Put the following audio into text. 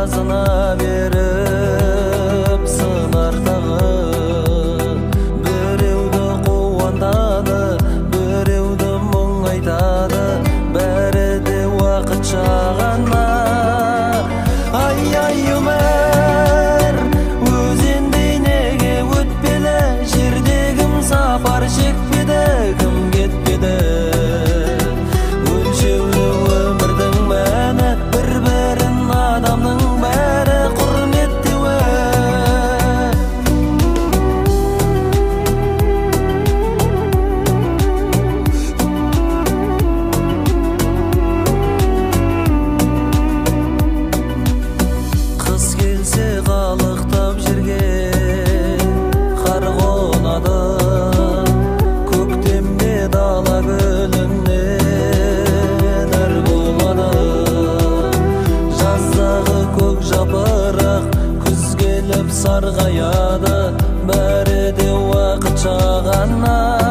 жазына беріп сынар тағы. Біреуді қуантады, біреуді мұң айтады, бәрі де уақытша ғана. Ай өмір өзендей неге өтпелі, жердегім сапар шекпеді, кім кетпеді. Өлшеулі өмірдің мәні, бір-бірін адамның бәрі құрметтеуі. Қыс келсе қалықтап жерге қар қонады, көктемде дала гүлінен әр болады. Жаздағы көк жапырақ күз келіп сарғаяды, бәрі де уақытша ғана.